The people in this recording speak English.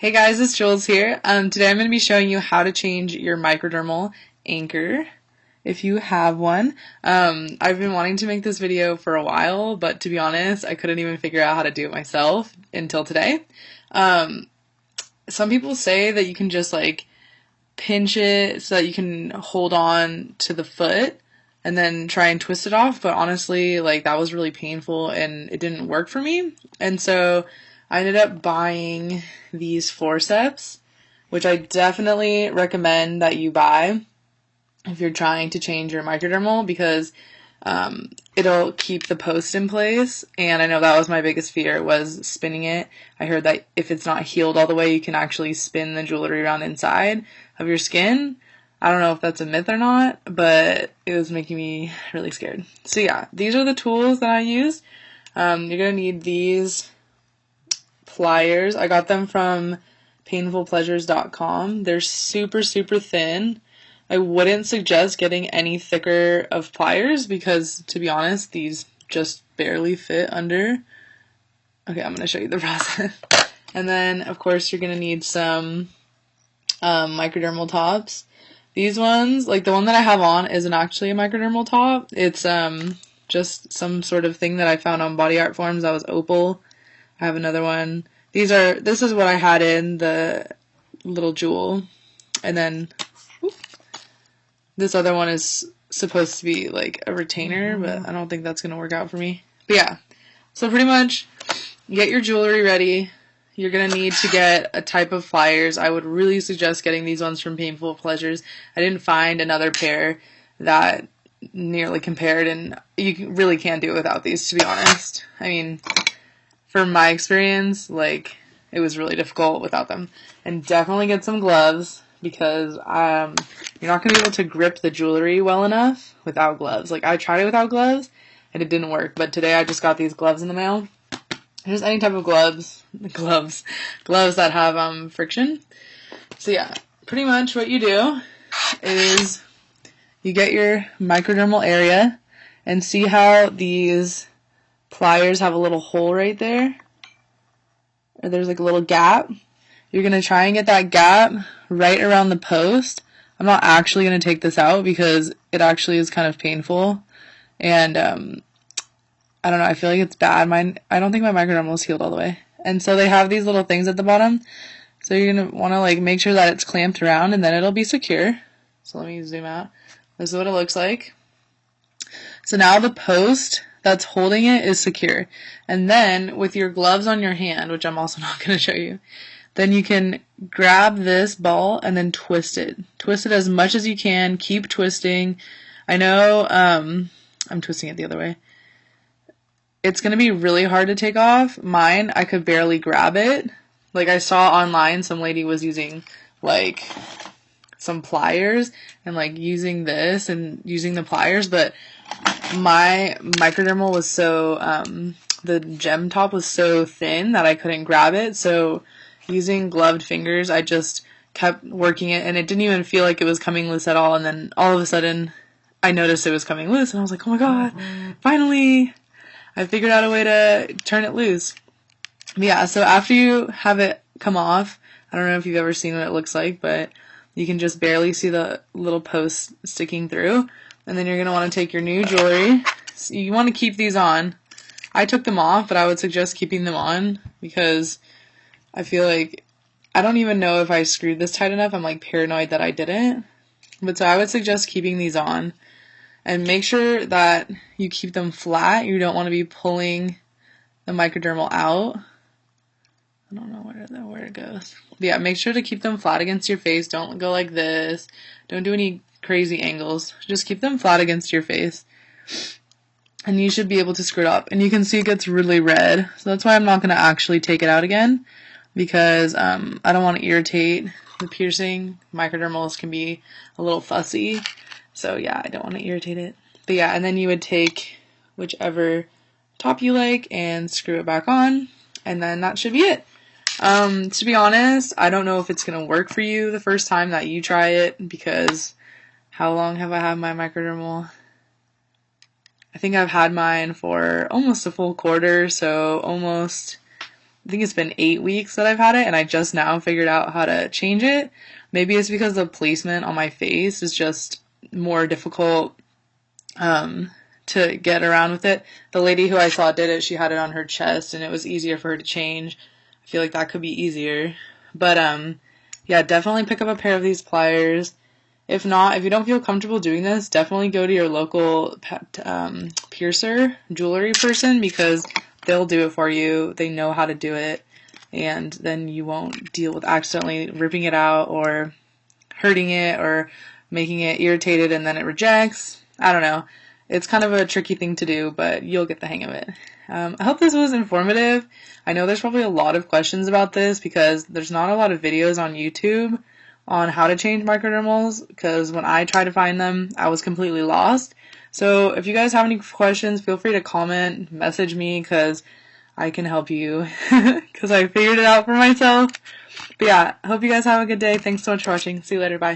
Hey guys, it's Jules here. Today I'm going to be showing you how to change your microdermal anchor if you have one. I've been wanting to make this video for a while, but to be honest, I couldn't even figure out how to do it myself until today. Some people say that you can just like pinch it so that you can hold on to the foot and then try and twist it off, but honestly, like that was really painful and it didn't work for me. And so I ended up buying these forceps, which I definitely recommend that you buy if you're trying to change your microdermal, because it'll keep the post in place. And I know that was my biggest fear, was spinning it. I heard that if it's not healed all the way, you can actually spin the jewelry around inside of your skin. I don't know if that's a myth or not, but it was making me really scared. So yeah, these are the tools that I used. You're gonna need these pliers. I got them from painfulpleasures.com. They're super thin. I wouldn't suggest getting any thicker of pliers because, to be honest, these just barely fit under. Okay, I'm going to show you the process. And then, of course, you're going to need some microdermal tops. These ones, like the one that I have on, isn't actually a microdermal top. It's just some sort of thing that I found on Body Art Forums that was opal. I have another one. This is what I had in the little jewel. And then this other one is supposed to be like a retainer, but I don't think that's going to work out for me. But yeah, so pretty much get your jewelry ready. You're going to need to get a type of pliers. I would really suggest getting these ones from Painful Pleasures. I didn't find another pair that nearly compared, and you really can't do it without these, to be honest. I mean, from my experience, like, it was really difficult without them. And definitely get some gloves, because you're not going to be able to grip the jewelry well enough without gloves. Like, I tried it without gloves, and it didn't work. But today I just got these gloves in the mail. Just any type of gloves that have friction. So yeah, pretty much what you do is you get your microdermal area, and see how these pliers have a little hole right there? Or there's like a little gap. You're going to try and get that gap right around the post. I'm not actually going to take this out because it actually is kind of painful. And I don't know, I feel like it's bad. I don't think my microdermal is healed all the way. And so they have these little things at the bottom. So you're going to want to like make sure that it's clamped around, and then it'll be secure. So let me zoom out. This is what it looks like. So now the post that's holding it is secure. And then with your gloves on your hand, which I'm also not going to show you, then you can grab this ball and then twist it. Twist it as much as you can. Keep twisting. I know I'm twisting it the other way. It's going to be really hard to take off. Mine, I could barely grab it. Like, I saw online some lady was using like some pliers and like using this and using the pliers, but my microdermal was so the gem top was so thin that I couldn't grab it. So using gloved fingers, I just kept working it, and it didn't even feel like it was coming loose at all. And then all of a sudden I noticed it was coming loose, and I was like, oh my god, finally I figured out a way to turn it loose. But yeah, so after you have it come off, I don't know if you've ever seen what it looks like, but you can just barely see the little post sticking through. And then you're going to want to take your new jewelry. So you want to keep these on. I took them off, but I would suggest keeping them on because I feel like, I don't even know if I screwed this tight enough. I'm like paranoid that I didn't. But so I would suggest keeping these on. And make sure that you keep them flat. You don't want to be pulling the microdermal out. I don't know where it goes. But yeah, make sure to keep them flat against your face. Don't go like this. Don't do any crazy angles. Just keep them flat against your face. And you should be able to screw it up. And you can see it gets really red. So that's why I'm not going to actually take it out again. Because I don't want to irritate the piercing. Microdermals can be a little fussy. So yeah, I don't want to irritate it. But yeah, and then you would take whichever top you like and screw it back on. And then that should be it. To be honest, I don't know if it's going to work for you the first time that you try it, because how long have I had my microdermal? I think I've had mine for almost a full quarter, so almost I think it's been 8 weeks that I've had it, and I just now figured out how to change it. Maybe it's because the placement on my face is just more difficult to get around with it. The lady who I saw did it, she had it on her chest, and it was easier for her to change. I feel like that could be easier. But yeah, definitely pick up a pair of these pliers. If not, if you don't feel comfortable doing this, definitely go to your local piercer, jewelry person, because they'll do it for you. They know how to do it, and then you won't deal with accidentally ripping it out or hurting it or making it irritated and then it rejects. I don't know. It's kind of a tricky thing to do, but you'll get the hang of it. I hope this was informative. I know there's probably a lot of questions about this because there's not a lot of videos on YouTube on how to change microdermals, because when I tried to find them, I was completely lost. So if you guys have any questions, feel free to comment, message me, because I can help you, because I figured it out for myself. But yeah, I hope you guys have a good day. Thanks so much for watching. See you later. Bye.